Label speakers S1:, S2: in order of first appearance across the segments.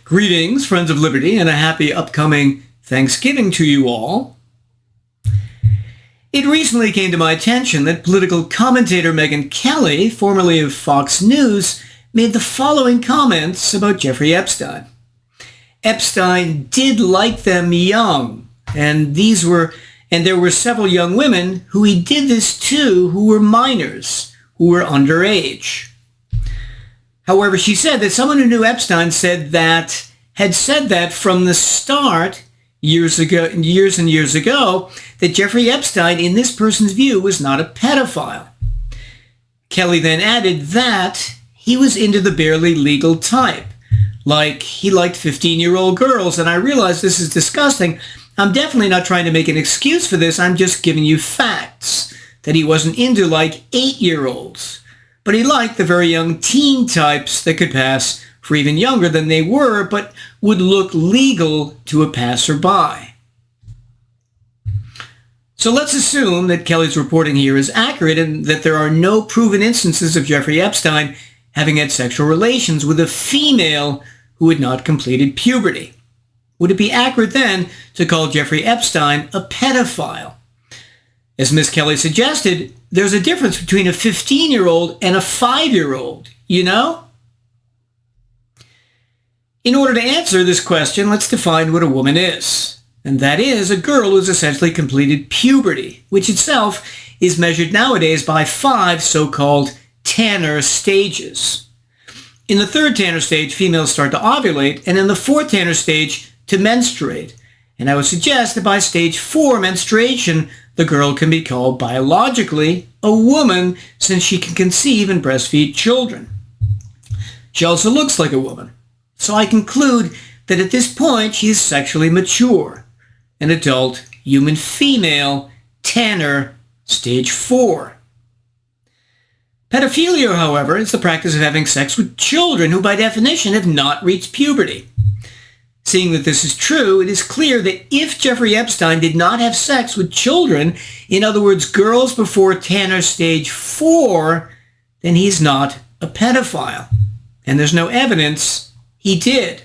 S1: Greetings, friends of liberty, and a happy upcoming Thanksgiving to you all. It recently came to my attention that political commentator Megyn Kelly, formerly of Fox News, made the following comments about Jeffrey Epstein. Epstein did like them young, and there were several young women who he did this to who were minors, who were underage. However, she said that someone who knew Epstein had said that from the start, years and years ago, that Jeffrey Epstein, in this person's view, was not a pedophile. Kelly then added that he was into the barely legal type, like he liked 15-year-old girls, and I realize this is disgusting. I'm definitely not trying to make an excuse for this. I'm just giving you facts, that he wasn't into like 8-year-olds. But he liked the very young teen types that could pass for even younger than they were, but would look legal to a passerby. So let's assume that Kelly's reporting here is accurate and that there are no proven instances of Jeffrey Epstein having had sexual relations with a female who had not completed puberty. Would it be accurate then to call Jeffrey Epstein a pedophile? As Ms. Kelly suggested, there's a difference between a 15-year-old and a 5-year-old, you know? In order to answer this question, let's define what a woman is. And that is a girl who's essentially completed puberty, which itself is measured nowadays by 5 so-called Tanner stages. In the 3rd Tanner stage, females start to ovulate, and in the 4th Tanner stage, to menstruate. And I would suggest that by stage 4 menstruation, the girl can be called biologically a woman since she can conceive and breastfeed children. She also looks like a woman. So I conclude that at this point she is sexually mature, an adult human female, Tanner, stage 4. Pedophilia, however, is the practice of having sex with children who by definition have not reached puberty. Seeing that this is true, it is clear that if Jeffrey Epstein did not have sex with children, in other words, girls before Tanner stage 4, then he's not a pedophile. And there's no evidence he did.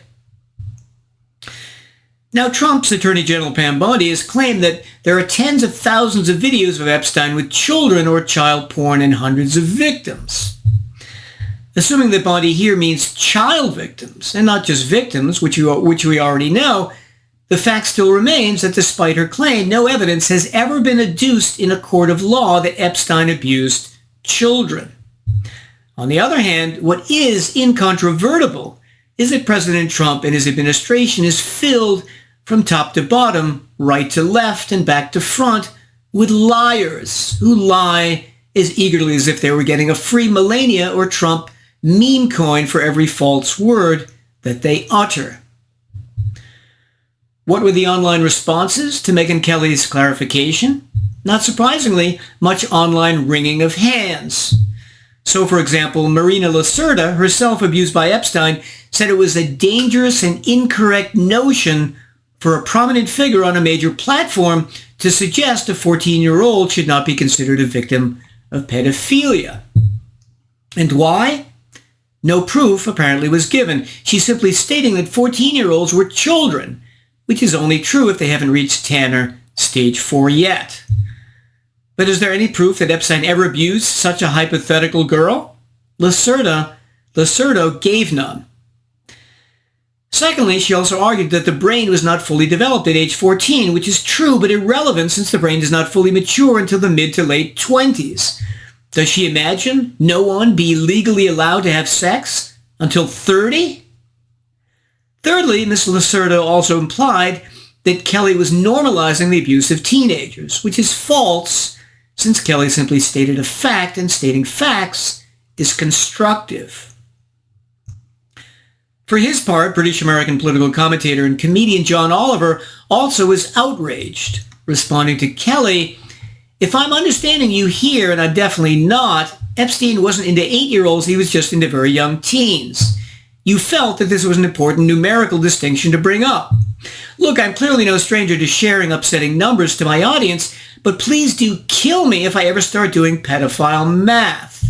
S1: Now, Trump's Attorney General Pam Bondi has claimed that there are tens of thousands of videos of Epstein with children or child porn and hundreds of victims. Assuming that Bondi here means child victims, and not just victims, which we already know, the fact still remains that despite her claim, no evidence has ever been adduced in a court of law that Epstein abused children. On the other hand, what is incontrovertible is that President Trump and his administration is filled from top to bottom, right to left, and back to front with liars who lie as eagerly as if they were getting a free Melania or Trump meme coin for every false word that they utter. What were the online responses to Megyn Kelly's clarification? Not surprisingly, much online wringing of hands. So, for example, Marina Lacerda, herself abused by Epstein, said it was a dangerous and incorrect notion for a prominent figure on a major platform to suggest a 14-year-old should not be considered a victim of pedophilia. And why? No proof apparently was given. She's simply stating that 14-year-olds were children, which is only true if they haven't reached Tanner stage 4 yet. But is there any proof that Epstein ever abused such a hypothetical girl? Lacerda gave none. Secondly, she also argued that the brain was not fully developed at age 14, which is true but irrelevant since the brain does not fully mature until the mid to late 20s. Does she imagine no one be legally allowed to have sex until 30? Thirdly, Ms. Lacerda also implied that Kelly was normalizing the abuse of teenagers, which is false since Kelly simply stated a fact, and stating facts is constructive. For his part, British-American political commentator and comedian John Oliver also was outraged, responding to Kelly, "If I'm understanding you here, and I'm definitely not, Epstein wasn't into 8-year-olds, he was just into very young teens. You felt that this was an important numerical distinction to bring up. Look, I'm clearly no stranger to sharing upsetting numbers to my audience, but please do kill me if I ever start doing pedophile math."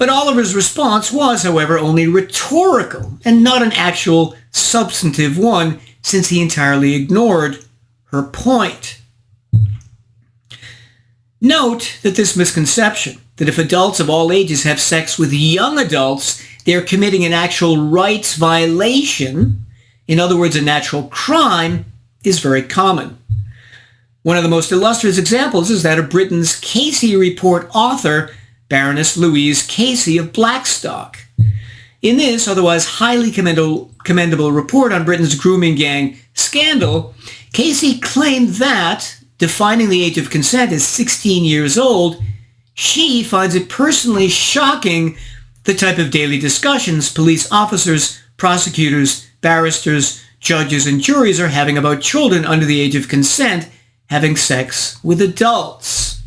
S1: But Oliver's response was, however, only rhetorical and not an actual substantive one, since he entirely ignored her point. Note that this misconception, that if adults of all ages have sex with young adults, they are committing an actual rights violation, in other words, a natural crime, is very common. One of the most illustrious examples is that of Britain's Casey Report author, Baroness Louise Casey of Blackstock. In this otherwise highly commendable report on Britain's grooming gang scandal, Casey claimed that, defining the age of consent as 16 years old, she finds it personally shocking the type of daily discussions police officers, prosecutors, barristers, judges, and juries are having about children under the age of consent having sex with adults.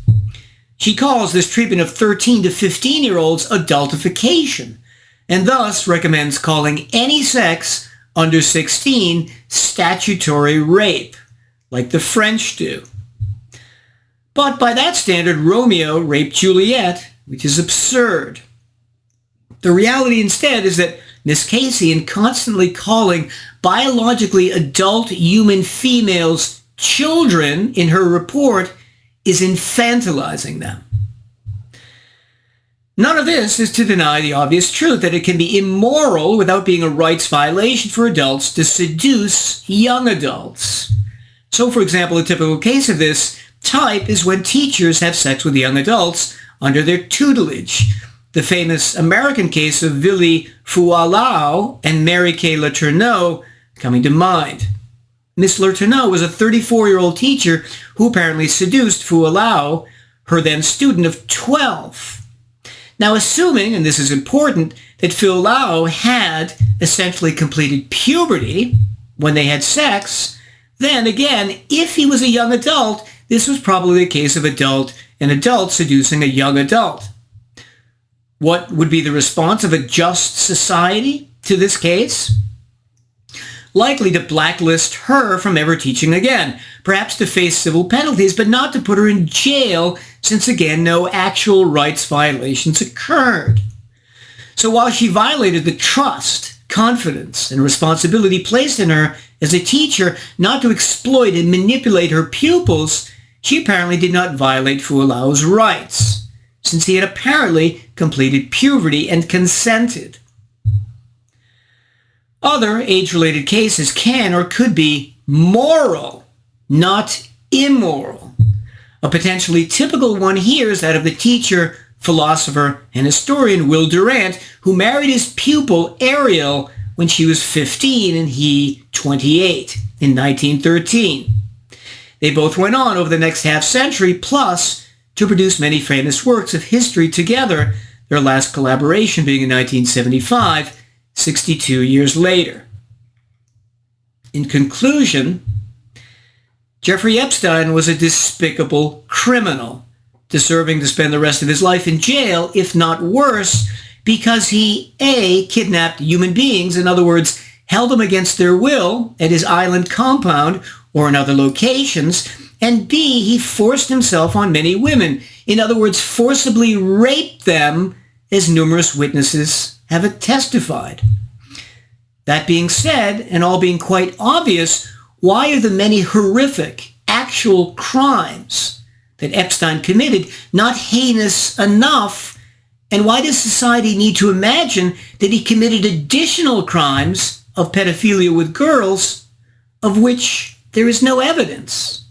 S1: She calls this treatment of 13 to 15-year-olds adultification, and thus recommends calling any sex under 16 statutory rape, like the French do. But by that standard, Romeo raped Juliet, which is absurd. The reality instead is that Miss Casey, in constantly calling biologically adult human females children in her report, is infantilizing them. None of this is to deny the obvious truth that it can be immoral without being a rights violation for adults to seduce young adults. So, for example, a typical case of this type is when teachers have sex with young adults under their tutelage. The famous American case of Willie Foualau and Mary Kay Letourneau coming to mind. Miss Letourneau was a 34-year-old teacher who apparently seduced Foualau, her then student of 12. Now, assuming, and this is important, that Foualau had essentially completed puberty when they had sex, then again, if he was a young adult, this was probably a case of an adult seducing a young adult. What would be the response of a just society to this case? Likely to blacklist her from ever teaching again, perhaps to face civil penalties, but not to put her in jail, since again, no actual rights violations occurred. So while she violated the trust, confidence, and responsibility placed in her as a teacher not to exploit and manipulate her pupils, she apparently did not violate Foualau's rights, since he had apparently completed puberty and consented. Other age-related cases can or could be moral, not immoral. A potentially typical one here is that of the teacher, philosopher, and historian Will Durant, who married his pupil Ariel when she was 15 and he 28 in 1913. They both went on over the next half-century plus to produce many famous works of history together, their last collaboration being in 1975, 62 years later. In conclusion, Jeffrey Epstein was a despicable criminal, deserving to spend the rest of his life in jail, if not worse, because he, A, kidnapped human beings, in other words, held them against their will at his island compound or in other locations, and B, he forced himself on many women, in other words, forcibly raped them, as numerous witnesses have testified. That being said, and all being quite obvious, why are the many horrific actual crimes that Epstein committed not heinous enough? And why does society need to imagine that he committed additional crimes of pedophilia with girls of which there is no evidence?